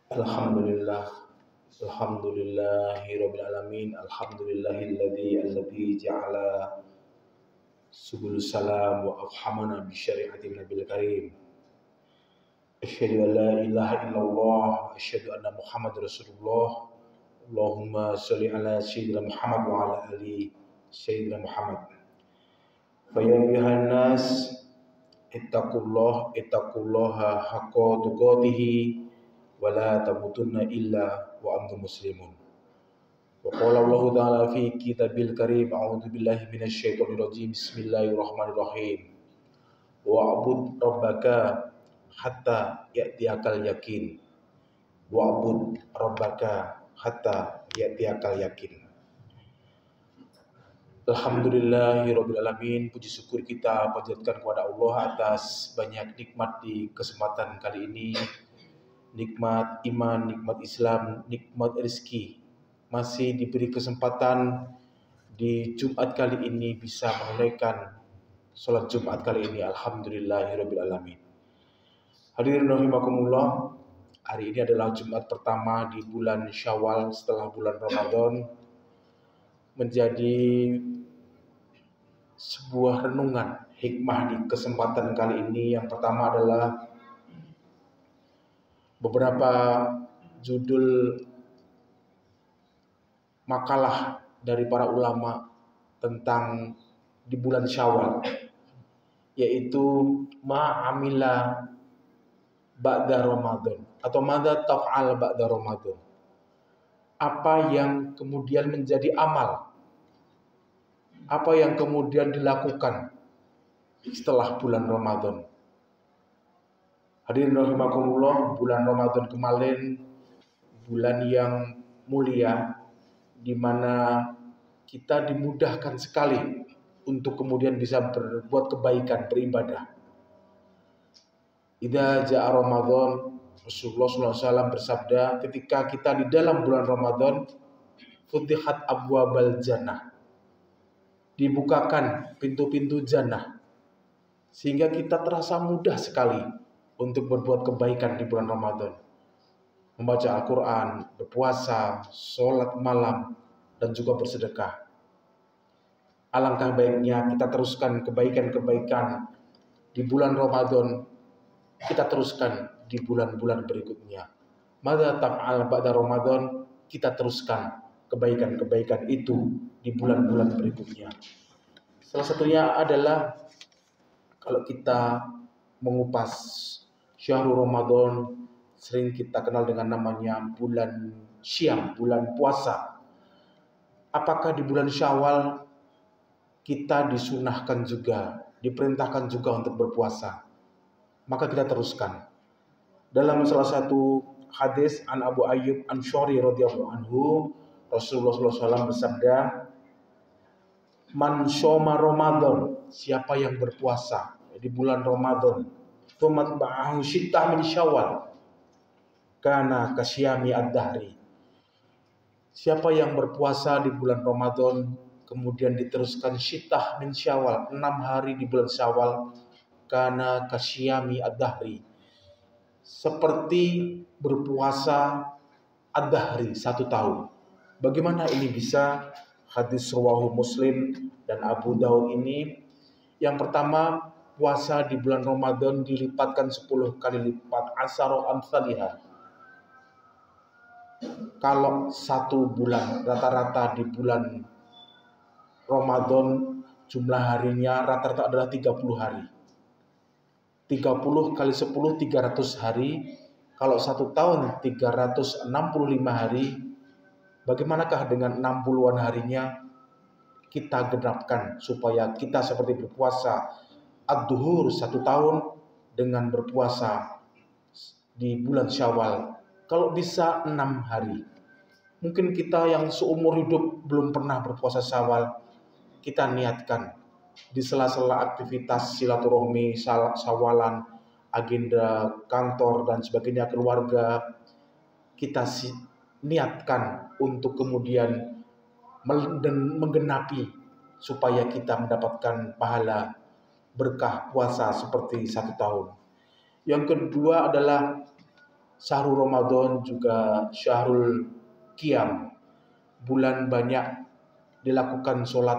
Alhamdulillah, alhamdulillahirabbil alamin, alladzi ja'ala subulus salam wa afhamana bi syari'ati nabil karim. Asyhadu an la ilaha illallah wa asyhadu anna Muhammadar Rasulullah. Allahumma shalli ala sayyidina Muhammad wa ala ali sayyidina Muhammad. Fa ya ayyuhan nas ittaqullaha haqqa tuqatih wa la tamutunna illa wa antum muslimun. Wa qala Allah ta'ala fi kitabil karim, a'udzu billahi minasy syaithanir rajim. Bismillahirrahmanirrahim. Wa'bud rabbaka hatta ya'tiyakal yakin. Wa'bud rabbaka hatta ya'tiyakal yakin. Alhamdulillahirabbil alamin. Puji syukur kita panjatkan kepada Allah atas banyak nikmat di kesempatan kali ini. Nikmat iman, nikmat Islam, nikmat rezeki. Masih diberi kesempatan di Jumat kali ini bisa menunaikan sholat Jumat kali ini. Alhamdulillahirabbil alamin. Hadirin rahimakumullah, hari ini adalah Jumat pertama di bulan Syawal setelah bulan Ramadan. Menjadi sebuah renungan hikmah di kesempatan kali ini. Yang pertama adalah beberapa judul makalah dari para ulama tentang di bulan Syawal, yaitu ma'amila ba'da Ramadan atau madza taf'al ba'da Ramadan. Apa yang kemudian menjadi amal, apa yang kemudian dilakukan setelah bulan Ramadan. Hadirin rahimakumullah, bulan Ramadan kemarin bulan yang mulia, di mana kita dimudahkan sekali untuk kemudian bisa berbuat kebaikan, beribadah. Idza ja'a Ramadan, Rasulullah SAW bersabda, ketika kita di dalam bulan Ramadan, futihat abwabal jannah, dibukakan pintu-pintu jannah, sehingga kita terasa mudah sekali untuk berbuat kebaikan di bulan Ramadan. Membaca Al-Quran, berpuasa, sholat malam, dan juga bersedekah. Alangkah baiknya kita teruskan kebaikan-kebaikan di bulan Ramadan, kita teruskan di bulan-bulan berikutnya. Madza taf'al ba'da Ramadan, kita teruskan kebaikan-kebaikan itu di bulan-bulan berikutnya. Salah satunya adalah kalau kita mengupas syahrul Ramadan, sering kita kenal dengan namanya bulan Syam, bulan puasa. Apakah di bulan Syawal kita disunahkan juga, diperintahkan juga untuk berpuasa? Maka kita teruskan. Dalam salah satu hadis an Abu Ayyub Anshauri radhiyallahu anhu, Rasulullah SAW bersabda, man syoma Ramadan, siapa yang berpuasa di bulan Ramadan, tumat ba'ahu syittah min Syawal, kana kasyami ad-dahri. Siapa yang berpuasa di bulan Ramadan kemudian diteruskan syittah min Syawal, 6 hari di bulan Syawal, kana kasyami ad-dahri, seperti berpuasa ad-dahri 1 tahun. Bagaimana ini bisa? Hadis riwayat Muslim dan Abu Daud ini, yang pertama, puasa di bulan Ramadan dilipatkan 10 kali lipat, asyara amsalihah. Kalau 1 bulan, rata-rata di bulan Ramadan jumlah harinya rata-rata adalah 30 hari. 30 kali 10, 300 hari. Kalau 1 tahun 365 hari, bagaimanakah dengan 60-an harinya kita genapkan supaya kita seperti berpuasa ad-duhur 1 tahun dengan berpuasa di bulan Syawal. Kalau bisa 6 hari. Mungkin kita yang seumur hidup belum pernah berpuasa Syawal, kita niatkan di sela-sela aktivitas silaturahmi, syawalan, agenda kantor dan sebagainya, keluarga, kita niatkan untuk kemudian menggenapi supaya kita mendapatkan pahala berkah puasa seperti 1 tahun. Yang kedua adalah Syahrul Ramadan juga syahrul qiyam, bulan banyak dilakukan sholat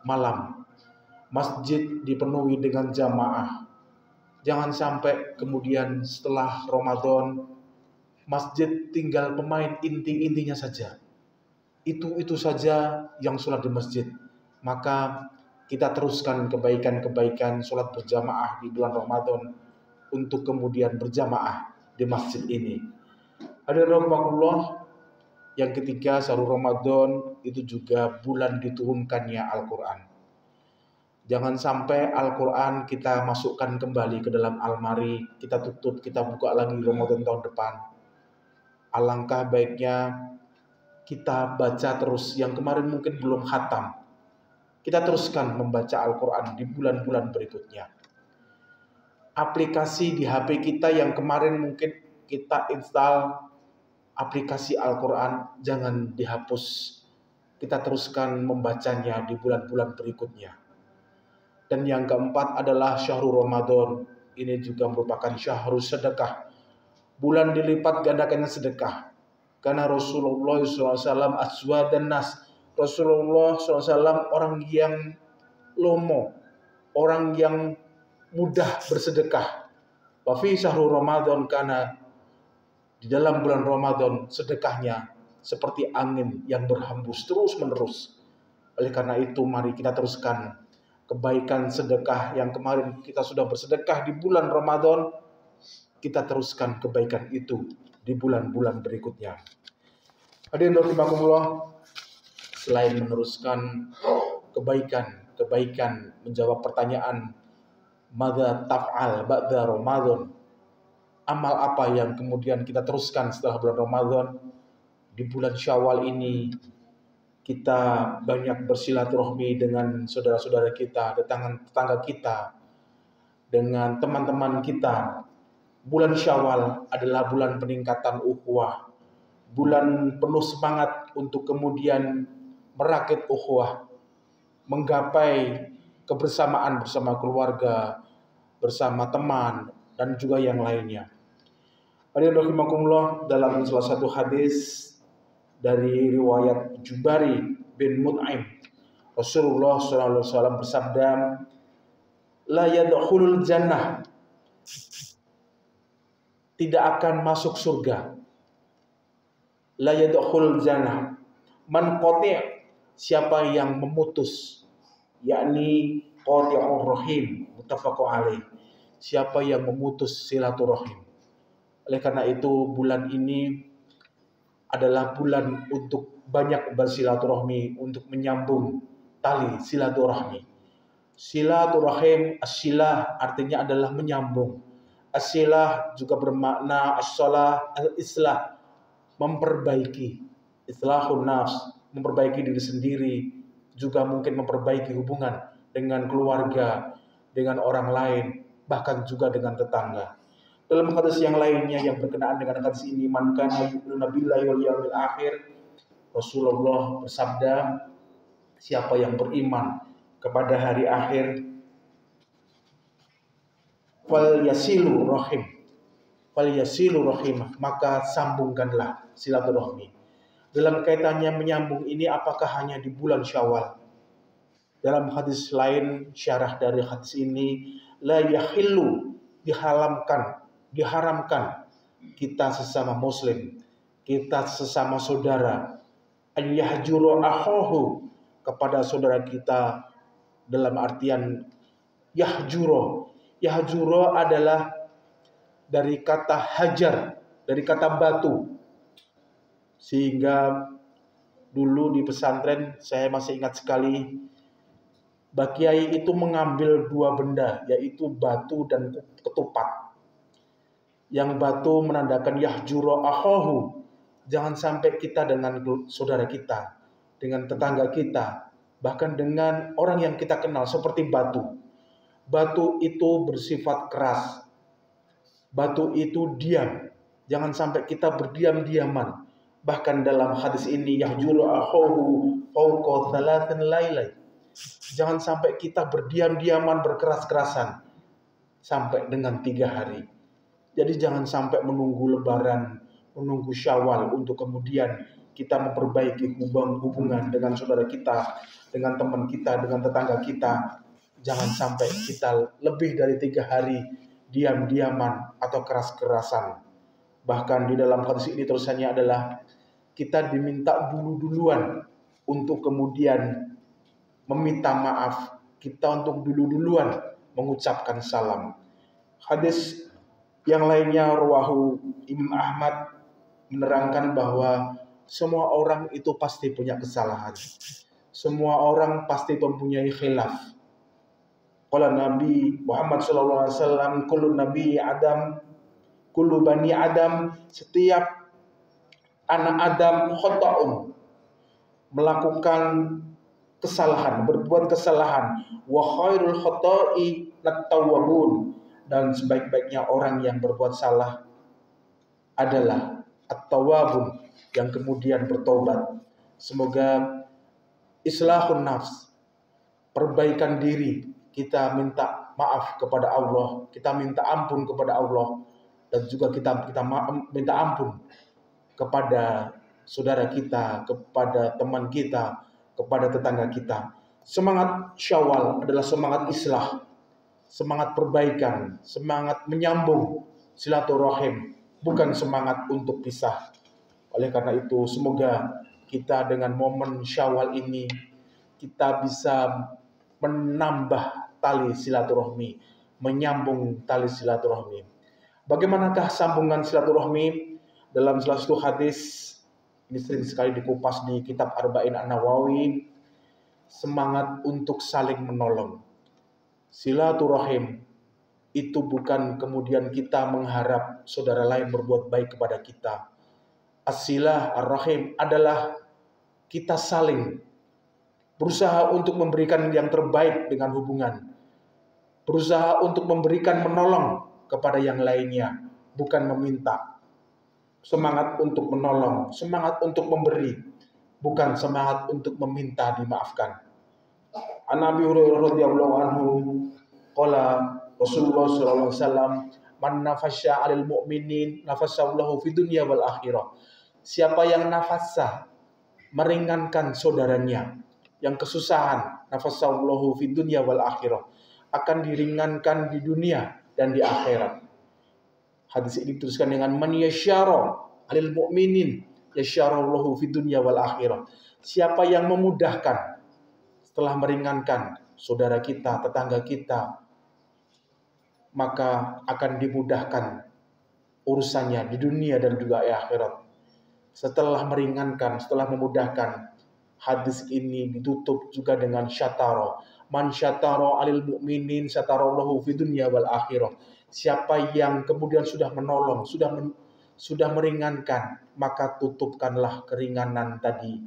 malam. Masjid dipenuhi dengan jamaah. Jangan sampai kemudian setelah Ramadan masjid tinggal pemain inti-intinya saja. Itu saja yang sholat di masjid. Maka kita teruskan kebaikan-kebaikan sholat berjamaah di bulan Ramadan untuk kemudian berjamaah di masjid ini. Hadirin rahimakumullah, yang ketiga, syahrul Ramadan itu juga bulan diturunkannya Al-Quran. Jangan sampai Al-Quran kita masukkan kembali ke dalam almari, kita tutup, kita buka lagi Ramadan tahun depan. Alangkah baiknya kita baca terus, yang kemarin mungkin belum khatam, kita teruskan membaca Al-Quran di bulan-bulan berikutnya. Aplikasi di HP kita yang kemarin mungkin kita install aplikasi Al-Quran, jangan dihapus. Kita teruskan membacanya di bulan-bulan berikutnya. Dan yang keempat adalah syahrul Ramadan. Ini juga merupakan syahrul sedekah. Bulan dilipat gandakannya sedekah. Karena Rasulullah SAW aswadan nas. Rasulullah SAW orang yang lomo, orang yang mudah bersedekah. Wa fi syahrul Ramadan, karena di dalam bulan Ramadan sedekahnya seperti angin yang berhembus terus menerus. Oleh karena itu mari kita teruskan kebaikan sedekah yang kemarin kita sudah bersedekah di bulan Ramadan, kita teruskan kebaikan itu di bulan-bulan berikutnya. Hadirin rahimakumullah, selain meneruskan kebaikan menjawab pertanyaan madza taf'al ba'da Ramadan, amal apa yang kemudian kita teruskan setelah bulan Ramadan. Di bulan Syawal ini kita banyak bersilaturahmi dengan saudara-saudara kita, tetangga kita, dengan teman-teman kita. Bulan Syawal adalah bulan peningkatan ukhuwah, bulan penuh semangat untuk kemudian merakit ukhuwah, menggapai kebersamaan bersama keluarga, bersama teman, dan juga yang lainnya. Hadirin rahimakumullah, dalam salah satu hadis dari riwayat Jubari bin Mut'im, Rasulullah SAW bersabda, la yadkhulul jannah, tidak akan masuk surga. La yadkhulul jannah man qati', siapa yang memutus, yakni qati'ur rahim, muttafaqun alaih, siapa yang memutus silaturahim. Oleh karena itu bulan ini adalah bulan untuk banyak bersilaturahmi, untuk menyambung tali silaturahmi. Silaturahim, as-silah artinya adalah menyambung. As-silah juga bermakna as-salah, al-islah, memperbaiki. Islahun nafs, memperbaiki diri sendiri, juga mungkin memperbaiki hubungan dengan keluarga, dengan orang lain, bahkan juga dengan tetangga. Dalam hadis yang lainnya yang berkenaan dengan hadis ini, man kana yu'minu billahi wal yawmil akhir, Rasulullah bersabda, siapa yang beriman kepada hari akhir, fal yasilu rahim, maka sambungkanlah silaturahmi. Dalam kaitannya menyambung ini, apakah hanya di bulan Syawal? Dalam hadis lain, syarah dari hadis ini, la yahillu, diharamkan kita sesama muslim, kita sesama saudara, an yahjuru akhahu, kepada saudara kita, dalam artian yahjuro adalah dari kata hajar, dari kata batu. Sehingga dulu di pesantren saya masih ingat sekali, Mbah Kiai itu mengambil dua benda, yaitu batu dan ketupat. Yang batu menandakan yahjuro akhahu, jangan sampai kita dengan saudara kita, dengan tetangga kita, bahkan dengan orang yang kita kenal seperti batu. Batu itu bersifat keras, batu itu diam, jangan sampai kita berdiam-diaman. Bahkan dalam hadis ini, yahjuru akhahu fawqa thalathin lailai, jangan sampai kita berdiam-diaman, berkeras-kerasan sampai dengan 3 hari. Jadi jangan sampai menunggu Lebaran, menunggu Syawal untuk kemudian kita memperbaiki hubungan dengan saudara kita, dengan teman kita, dengan tetangga kita. Jangan sampai kita lebih dari 3 hari diam-diaman atau keras-kerasan. Bahkan di dalam hadis ini tulisannya adalah kita diminta dulu-duluan untuk kemudian meminta maaf. Kita untuk dulu-duluan mengucapkan salam. Hadis yang lainnya rawahu Imam Ahmad menerangkan bahwa semua orang itu pasti punya kesalahan. Semua orang pasti mempunyai khilaf. Qala Nabi Muhammad SAW, kullu nabi Adam, kullu bani Adam, setiap anak Adam khata'un, melakukan kesalahan, berbuat kesalahan. Wa khairul khata'i at-tawwabun, dan sebaik-baiknya orang yang berbuat salah adalah at-tawwabun, yang kemudian bertobat. Semoga islahun nafs, perbaikan diri, kita minta maaf kepada Allah, kita minta ampun kepada Allah, dan juga kita minta ampun kepada saudara kita, kepada teman kita, kepada tetangga kita. Semangat Syawal adalah semangat islah, semangat perbaikan, semangat menyambung silaturahim, bukan semangat untuk pisah. Oleh karena itu, semoga kita dengan momen Syawal ini kita bisa menambah tali silaturahmi, menyambung tali silaturahmi. Bagaimanakah sambungan silaturahmi? Dalam salah satu hadis, ini sering sekali dikupas di kitab Arba'in An-Nawawi, semangat untuk saling menolong. Silaturahim itu bukan kemudian kita mengharap saudara lain berbuat baik kepada kita. As-silah ar-rahim adalah kita saling berusaha untuk memberikan yang terbaik dengan hubungan. Berusaha untuk memberikan, menolong kepada yang lainnya, bukan meminta. Semangat untuk menolong, semangat untuk memberi, bukan semangat untuk meminta dimaafkan. An Abi Hurairah radhiyallahu anhu qala Rasulullah sallallahu alaihi wasallam, man nafasya 'alal mu'minin nafasallahu fid dunya wal akhirah. Siapa yang nafasa, meringankan saudaranya yang kesusahan, nafasallahu fid dunya wal akhirah, akan diringankan di dunia dan di akhirat. Hadis ini dituliskan dengan man yasyara 'alil mu'minin yasyarallahu fid dunya wal akhirah. Siapa yang memudahkan setelah meringankan saudara kita, tetangga kita, maka akan dimudahkan urusannya di dunia dan juga di akhirat. Setelah meringankan, setelah memudahkan, hadis ini ditutup juga dengan syatara. Man syatara 'alil mu'minin syatarallahu fid dunya wal akhirah. Siapa yang kemudian sudah menolong, sudah meringankan, maka tutupkanlah keringanan tadi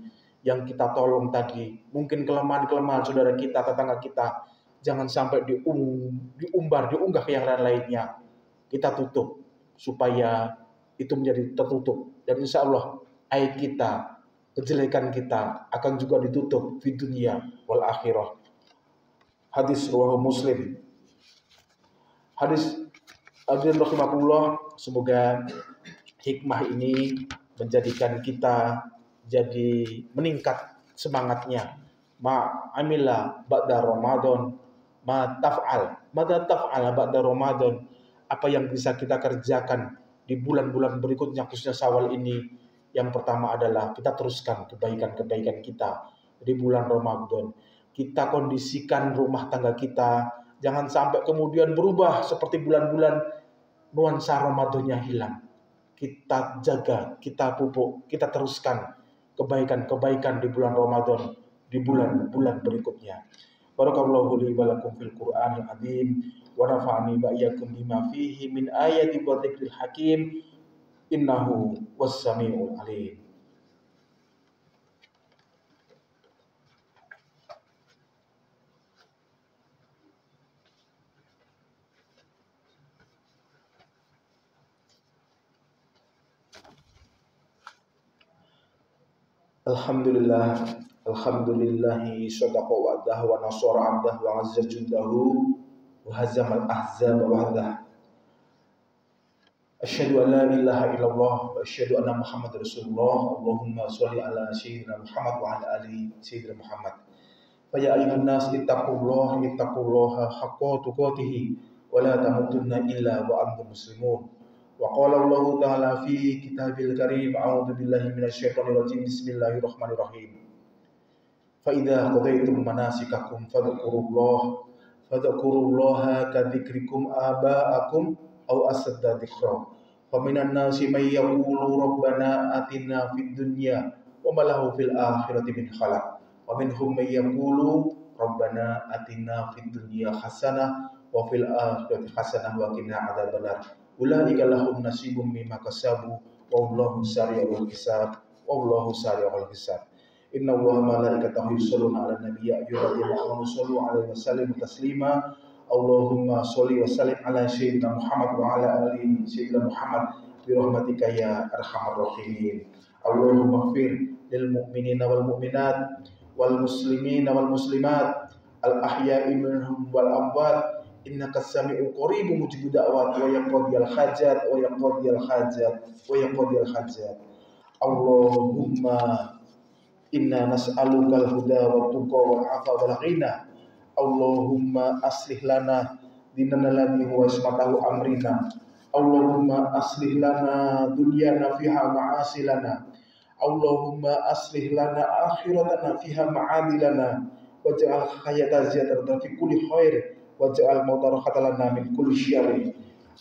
yang kita tolong tadi. Mungkin kelemahan-kelemahan saudara kita, tetangga kita, jangan sampai diunggah ke yang lainnya. Kita tutup supaya itu menjadi tertutup, dan insya Allah aib kita, kejelekan kita akan juga ditutup di dunia wal akhirah. Hadis riwayat Muslim. Hadis hadirin rahimakumullah, semoga hikmah ini menjadikan kita jadi meningkat semangatnya. Ma amila ba'da Ramadan, ma taf'al, mada taf'al ba'da Ramadan. Apa yang bisa kita kerjakan di bulan-bulan berikutnya, khususnya Syawal ini. Yang pertama adalah kita teruskan kebaikan-kebaikan kita di bulan Ramadan. Kita kondisikan rumah tangga kita, jangan sampai kemudian berubah seperti bulan-bulan nuansa Ramadannya hilang. Kita jaga, kita pupuk, kita teruskan kebaikan-kebaikan di bulan Ramadan, di bulan-bulan berikutnya. Barakallahu li wa lakum fil Qur'anil azim wa nafa'ani wa iyyakum bima fihi min ayati wa dzikril hakim. Innahu was-sami'ul alim. Alhamdulillahi sadaqa wa'dahu wa nasara 'abdahu wa 'azza jundahu wa hazamal ahzaba wahdah. Asyhadu an la ilaha illallah wa asyhadu anna Muhammadar Rasulullah. Allahumma sholli ala sayyidina Muhammad wa ala ali sayyidina Muhammad. Fa ya ayyuhan nas ittaqullaha haqqa tuqatih wa la tamutunna illa wa antum muslimun. Wa qala Allah ta'ala fi kitabil karim, a'udzu billahi minasyaitonir rajim. Bismillahirrahmanirrahim. Fa idza qadaytum manasikakum fadhkurullaha kadzikrikum aba'akum aw asadda dzikra. Faminan nasi may yaqulu rabbana atina fid dunya wa ma lahu fil akhirati min khalaq. Wa minhum may yaqulu rabbana atina fid dunya hasanah wa fil akhirati hasanah wa qina adzabannar. Ulaika lahum nasibum mimma kasabu wallahu sari'ul hisab. Wallahu sari'ul hisab. Inna Allaha malaikatahu yusholluna 'alan nabiy ya ayyuhalladzina amanu shollu 'alaihi wa sallimu taslima. Allahumma sholli wa sallim ala sayyidina Muhammad wa ala ali sayyidina Muhammad bi rahmatika ya arhamar rahimin. Allahumma ighfir lil mu'minina wal mu'minat wal muslimina wal muslimat al ahya'i minhum wal amwat innaka sami'un qaribun mujibud da'wat wa yaqdiyal hajat wa yaqdiyal hajat wa yaqdiyal hajat. Allahumma inna nas'alukal huda wa tuqa wal afa wal ghina. Allahumma aslih lana dinana alladhi huwa ismatahu amrina. Allahumma aslih lana dunyana fiha ma'asilana. Allahumma aslih lana akhiratana fiha ma'adilana. Waj'al hayata ziyadatan fi kulli khair waj'al mauta rahatan lana min kulli syarr.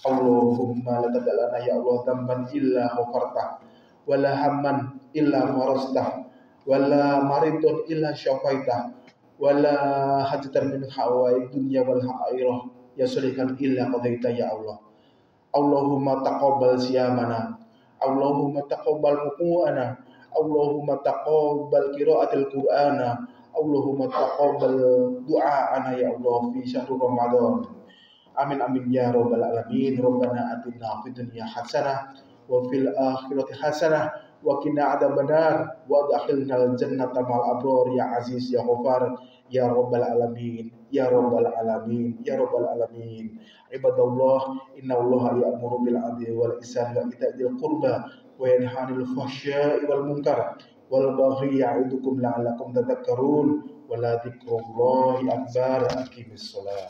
Allahumma la tad'alana ya Allah dhanban illa ghafartah wala hamman illa farastah wala maridun illa syafaitah wala hajatan min hawaid dunya wal akhirah ya sulihkan illa qadaita ya Allah. Allahumma taqabbal siyamana. Allahumma taqabbal ruku'ana. Allahumma taqabbal qiraatil qur'ana. Allahumma taqabbal du'aana ya Allah fi syahr Ramadan. Amin amin ya rabbal alamin. Rabbana atina fid dunya hasanah wa fil akhirati hasanah wa qina adzabannar wa adkhilnal jannata ma'al abrar ya aziz ya ghafar ya rabbal alamin ya rabbal alamin ya rabbal alamin. Ibadallah, innallaha ya'muru bil 'adli wal ihsani wa ita'il qurba wa yanha 'anil fahsya'i wal munkar wal baghi ya'idukum la'allakum tadhakkarun wa la dzikrullahi akbar. Aqimis shalah.